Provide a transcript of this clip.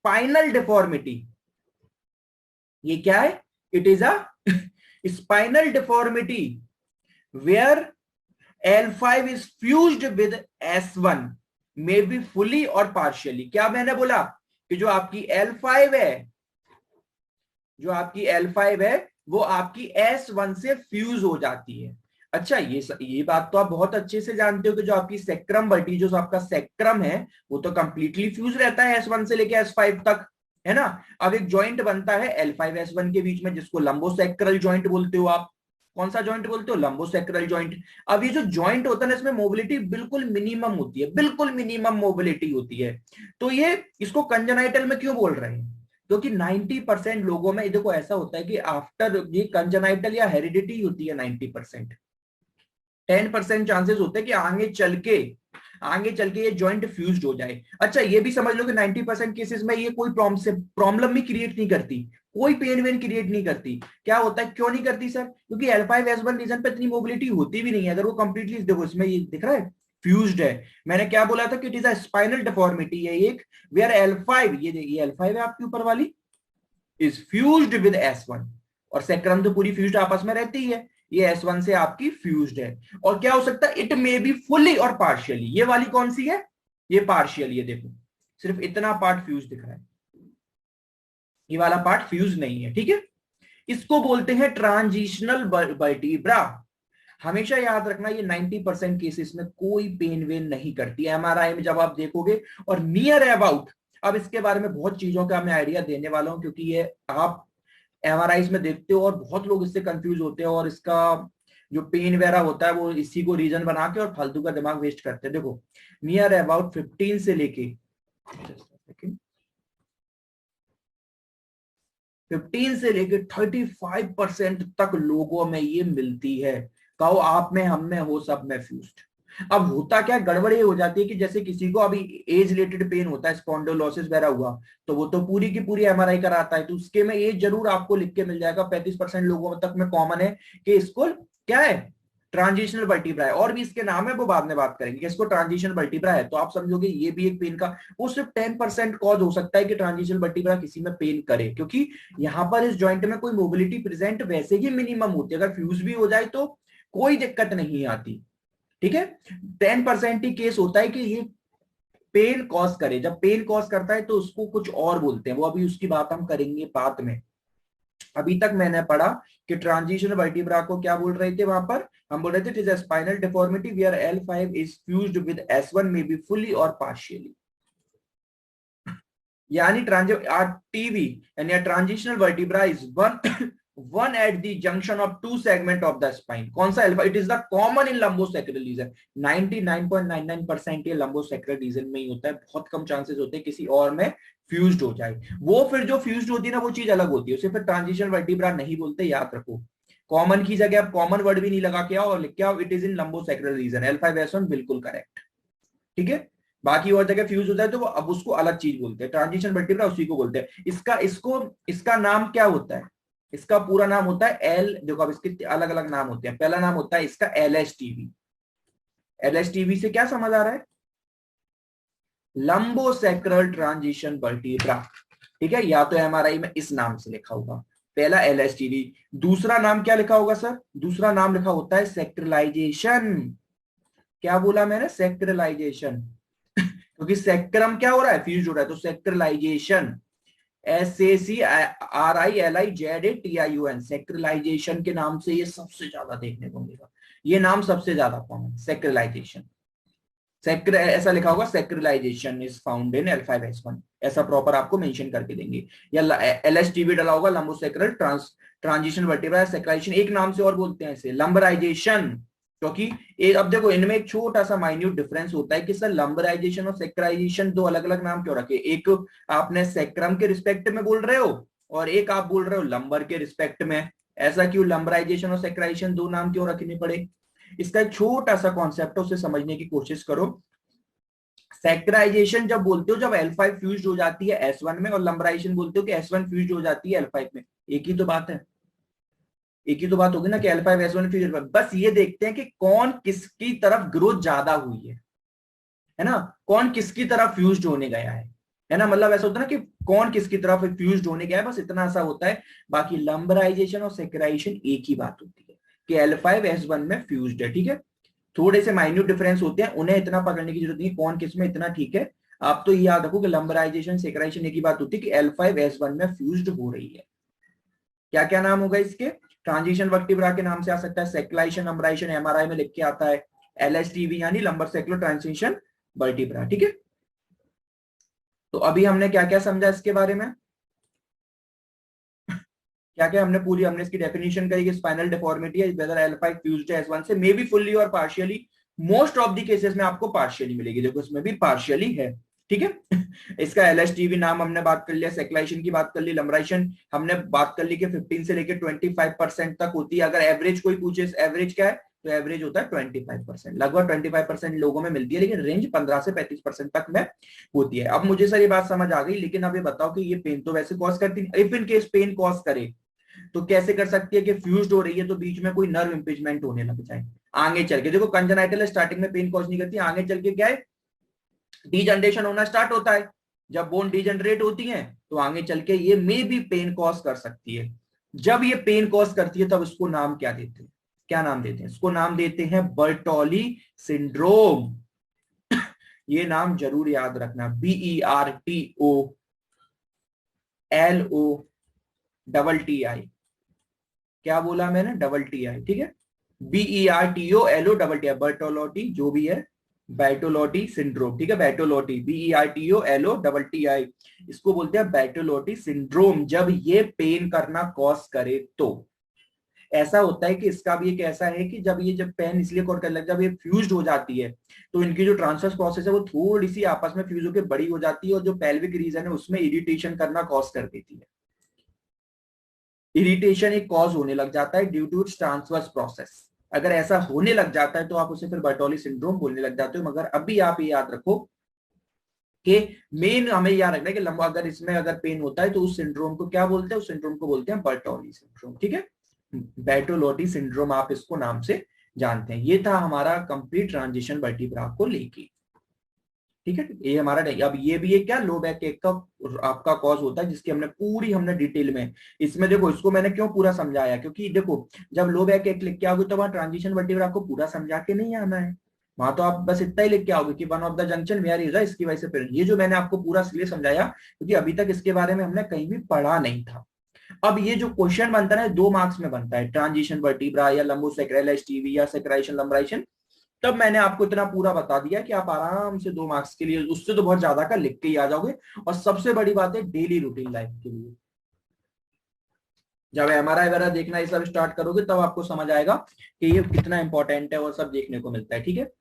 Spinal deformity. ये क्या है? It is a spinal deformity where L5 is fused with S1 may be fully और partially। क्या मैंने बोला कि जो आपकी L5 है, जो आपकी L5 है वो आपकी S1 से फ्यूज हो जाती है। अच्छा, ये बात तो आप बहुत अच्छे से जानते हो कि जो आपकी सेक्रम बल्टी, जो आपका सेक्रम है वो तो कंप्लीटली फ्यूज रहता है S1 से लेके S5 तक, है ना। अब एक जॉइंट बनता है L5 S1 के बीच में जिसको लंबोसेक्रल जॉइंट बोलते हो आप। कौन सा जॉइंट बोलते हो? Lumbosacral joint. अब ये जो जॉइंट होता है ना, इसमें मोबिलिटी बिल्कुल मिनिमम होती है, बिल्कुल मिनिमम मोबिलिटी होती है। तो ये इसको कंजेनाइटल में क्यों बोल रहे हैं? क्योंकि 90% लोगों में देखो ऐसा होता है कि आफ्टर ये कंजेनाइटल या हेरिडिटी होती है 90%। 10% चांसेस होते हैं कि आगे चल के ये जॉइंट फ्यूज्ड हो जाए। अच्छा, ये भी समझ लो कि 90% केसेस में ये कोई प्रॉब्लम भी क्रिएट नहीं करती, कोई पेन वेन क्रिएट नहीं करती। क्या होता है, क्यों नहीं करती सर? क्योंकि L5S1 रीजन पे इतनी मोबिलिटी होती भी नहीं है। अगर वो कंप्लीटली, देखो इसमें ये दिख रहा है फ्यूज्ड है। मैंने क्या बोला था कि it is a spinal deformity है एक, वेयर L5, ये देखिए L5 है आपके ऊपर वाली, इज फ्यूज्ड विद S1। और सेक्रम तो पूरी फ्यूज्ड आपस में रहती है, ये S1 से आपकी फ्यूज्ड है। और क्या हो सकता है? इट मे बी फुल्ली और पार्शियली। ये वाली कौन सी है? ये पार्शियल। ये देखो सिर्फ इतना पार्ट फ्यूज दिख रहा है, ये वाला पार्ट फ्यूज नहीं है, ठीक है। इसको बोलते हैं ट्रांजिशनल वर्टिब्रा। हमेशा याद रखना, ये 90% केसेस में कोई पेन वेन नहीं करती एमआरआई में जब आप देखोगे। और नियर अबाउट, अब इसके बारे में बहुत चीजों का मैं आइडिया देने वाला हूं, क्योंकि ये आप एमआरआई में देखते हो और बहुत लोग इससे कंफ्यूज होते हैं, और इसका जो पेन वगैरह होता है वो इसी को रीजन बना के और फालतू का दिमाग वेस्ट करते हैं। देखो नियर अबाउट 15 से लेके 15 से लेके 35% तक लोगों में ये मिलती है। कहो आप में, हम में, हो सब में फ्यूज्ड। अब होता क्या, गड़बड़ ये हो जाती है कि जैसे किसी को अभी एज रिलेटेड पेन होता है, स्पॉन्डिलोसिस वगैरह हुआ, तो वो तो पूरी की पूरी एमआरआई कराता है, तो उसके में एज जरूर आपको लिख के मिल जाएगा। 35% लोगों तक में कॉमन है कि इसको क्या है, ट्रांजिशनल वर्टिब्रा है। और भी इसके नाम है, वो बाद में बात करेंगे। इसको ट्रांजिशनल वर्टिब्रा है तो आप समझोगे ये भी एक पेन का, वो सिर्फ 10% कॉज हो सकता है कि ट्रांजिशनल वर्टिब्रा किसी में पेन करे, क्योंकि यहाँ पर इस जॉइंट में कोई मोबिलिटी प्रेजेंट वैसे ही मिनिमम होती है। अगर फ्यूज भी हो जाए तो कोई दिक्कत नहीं आती, ठीक है। 10% ही केस होता है कि ये पेन कॉज करे। जब पेन कॉज करता है तो उसको कुछ और बोलते हैं, वो अभी उसकी बात हम करेंगे बाद में। अभी तक मैंने पढ़ा कि ट्रांजिशन वर्टिब्रा को क्या बोल रहे थे वहां पर? हम बोल रहे थे it is a spinal deformity where L5 is fused with S1 may be fully और पार्शियली। यानी टीवी यानी transitional vertebra is one at the junction of two segment of the spine. कौन सा? L5। It is the common in lumbosacral region. 99.99% ये lumbosacral reason में ही होता है, बहुत कम चांसेस होते हैं किसी और में फ्यूज्ड हो जाए। वो फिर जो फ्यूज्ड होती है ना, वो चीज अलग होती है, उसे फिर ट्रांजिशनल वर्टिब्रा नहीं बोलते, याद रखो। कॉमन की जगह आप कॉमन वर्ड भी नहीं लगा के आओ और लिख के आओ it is in lumbosacral region. L5S1 बिल्कुल करेक्ट, ठीक है। बाकी और जगह फ्यूज होता है तो वो अब उसको अलग चीज बोलते हैं, ट्रांजिशन वर्टिब्रा उसी को बोलते हैं। इसका नाम क्या होता है? इसका पूरा नाम होता है एल, देखो अब इसके अलग अलग नाम होते हैं। पहला नाम होता है इसका LSTV। LSTV से क्या समझ आ रहा है? लंबोसेक्रल ट्रांजिशन वर्टिब्रा, ठीक है। या तो एमआरआई में इस नाम से लिखा होगा, पहला LSTV। दूसरा नाम क्या लिखा होगा सर? दूसरा नाम लिखा होता है सेक्रलाइजेशन। क्या बोला मैंने? सेक्रलाइजेशन। क्योंकि सेक्रम क्या हो रहा है, फ्यूज हो रहा है, तो सेक्रलाइजेशन। SACRILIZATIUN, सेक्रलाइजेशन के नाम से ये सबसे ज्यादा देखने को मिलेगा, ये नाम सबसे ज्यादा कॉमन, सेक्रलाइजेशन। ऐसा लिखा होगा सेक्रलाइजेशन इज फाउंड इन L5S1, ऐसा प्रॉपर आपको मेंशन करके देंगे। या LSTV डला होगा, लंबोसेक्रल ट्रांजिशन वर्टिब्रा। सेक्रलाइजेशन एक नाम से और बोलते हैं इसे, लंबराइजेशन। क्योंकि अब देखो इनमें एक छोटा सा माइन्यूट डिफरेंस होता है कि सर लंबराइजेशन और सेक्रलाइजेशन दो अलग अलग नाम क्यों रखे? एक आपने सेक्रम के रिस्पेक्ट में बोल रहे हो और एक आप बोल रहे हो लंबर के रिस्पेक्ट में। ऐसा क्यों? लंबराइजेशन और सेक्रलाइजेशन दो नाम क्यों रखने पड़े? इसका एक छोटा सा कॉन्सेप्ट है, उसे समझने की कोशिश करो। सेक्टराइजेशन जब बोलते हो जब L5 फ्यूज्ड हो जाती है S1 में, और लंबराइजेशन बोलते हो कि S1 फ्यूज्ड हो जाती है L5 में। एक ही तो बात है, एक ही तो बात होगी ना कि L5S1 फ्यूज। बस ये देखते हैं कि कौन किसकी तरफ ग्रोथ ज्यादा हुई है ना, कौन किसकी तरफ फ्यूज्ड होने गया है, है ना, मतलब ऐसा होता है ना कि कौन किसकी तरफ फ्यूज्ड होने गया है, बस इतना सा होता है। बाकी लंबराइजेशन और सेक्राइजेशन एक ही बात होती है कि L5S1 में फ्यूज्ड है, ठीक है। थोड़े से माइन्यूट डिफरेंस होते हैं, उन्हें इतना पकड़ने की जरूरत नहीं, कौन किस में, इतना ठीक है। आप तो ये याद रखो कि लंबराइजेशन सेक्राइजेशन एक ही बात होती है कि L5S1 में फ्यूज्ड हो रही है। क्या क्या नाम होगा इसके, ट्रांजिशन वर्टिब्रा के नाम से आ सकता है, सेक्लाइशन लंबराइजेशन एमआरआई में लिख के आता है, LSTV यानी लंबर सेक्लो ट्रांजिशन वर्टिब्रा, ठीक है। तो अभी हमने क्या क्या समझा इसके बारे में, क्या क्या हमने पूरी, हमने इसकी डेफिनेशन करी कि स्पाइनल डिफॉर्मिटी है वेदर L5 फ्यूज्ड है S1 से, मे बी फुल्ली और partially, most of the cases में आपको पार्शियली मिलेगी, देखो इसमें भी पार्शियली है, ठीक है। इसका LSTV नाम हमने बात कर लिया, सेक्लाइशन की बात कर ली, लंबराइजेशन हमने बात कर ली कि 15 से लेकर 25% तक होती है। अगर एवरेज कोई पूछे एवरेज क्या है, तो एवरेज होता है 25%, लगभग 25% लोगों में मिलती है, लेकिन रेंज 15 से 35% तक में होती है। अब मुझे सर ये बात समझ आ गई, लेकिन अब ये बताओ कि ये पेन तो वैसे कॉज करती है, if in case pain cause करे तो कैसे कर सकती है कि फ्यूज्ड हो रही है तो बीच में कोई नर्व इंपिंजमेंट होने लग जाए आगे चल के। देखो कंजेनाइटल स्टार्टिंग में पेन कॉज नहीं करती, आगे चल के क्या है, डीजनरेशन होना स्टार्ट होता है। जब बोन डीजनरेट होती है तो आगे चल के ये मे भी पेन कॉज कर सकती है। जब ये पेन कॉज करती है तब उसको नाम क्या देते हैं, क्या नाम देते हैं, इसको नाम देते हैं बर्टोली सिंड्रोम। ये नाम जरूर याद रखना, BERTOLOTI, क्या बोला मैंने, डबल टी आई, ठीक है। BERTOLO बर्टोलोटी जो भी है, बैटोलोटी सिंड्रोम, ठीक है, बैटोलोटी BERTOLOTI, इसको बोलते हैं बैटोलोटी सिंड्रोम। जब ये पेन करना कॉज करे तो ऐसा होता है कि इसका भी एक ऐसा है कि जब पेन इसलिए कॉज करने लग, जब ये फ्यूज्ड हो जाती है तो इनकी जो ट्रांसफर प्रोसेस है वो थोड़ी सी आपस में फ्यूज होकर बड़ी हो जाती है, और जो पेल्विक रीजन है उसमें इरिटेशन करना कॉज कर देती है। इरिटेशन एक कॉज होने लग जाता है due to its transverse process. अगर ऐसा होने लग जाता है तो आप उसे फिर बर्टोली सिंड्रोम बोलने लग जाते हो। मगर अभी आप ये याद रखो कि मेन हमें याद रखना है कि लंबा अगर इसमें अगर पेन होता है तो उस सिंड्रोम को क्या बोलते हैं, उस सिंड्रोम को बोलते हैं बर्टोली सिंड्रोम, ठीक है। बैटोलोटी सिंड्रोम आप इसको नाम से जानते हैं। ये था हमारा कंप्लीट ट्रांजिशन वर्टिब्रा को लेके, ठीक है। ये हमारा, अब ये भी एक क्या लो बैक एक का आपका कॉज होता है, जिसकी हमने डिटेल में, इसमें देखो इसको मैंने क्यों पूरा समझाया, क्योंकि देखो जब लो बैक एक लिख के आओगे तो वहां ट्रांजिशन वर्टिब्रा आपको पूरा समझा के नहीं आना है, वहां तो आप बस इतना ही लिख के आओगे कि one of the junction where is, इसकी वजह से फिर ये जो मैंने आपको पूरा इसलिए समझाया क्योंकि अभी तक इसके बारे में हमने कहीं भी पढ़ा नहीं था। अब ये जो क्वेश्चन बनता है 2 मार्क्स में बनता है, ट्रांजिशन वर्टिब्रा या लंबोसेक्राल एसटीवी या सेक्राइशन लंबराइशन, तब मैंने आपको इतना पूरा बता दिया कि आप आराम से 2 मार्क्स के लिए, उससे तो बहुत ज्यादा का लिख के ही आ जाओगे। और सबसे बड़ी बात है डेली रूटीन लाइफ के लिए, जब एमआरआई वगैरह देखना ये सब स्टार्ट करोगे तब आपको समझ आएगा कि ये कितना इंपॉर्टेंट है और सब देखने को मिलता है, ठीक है।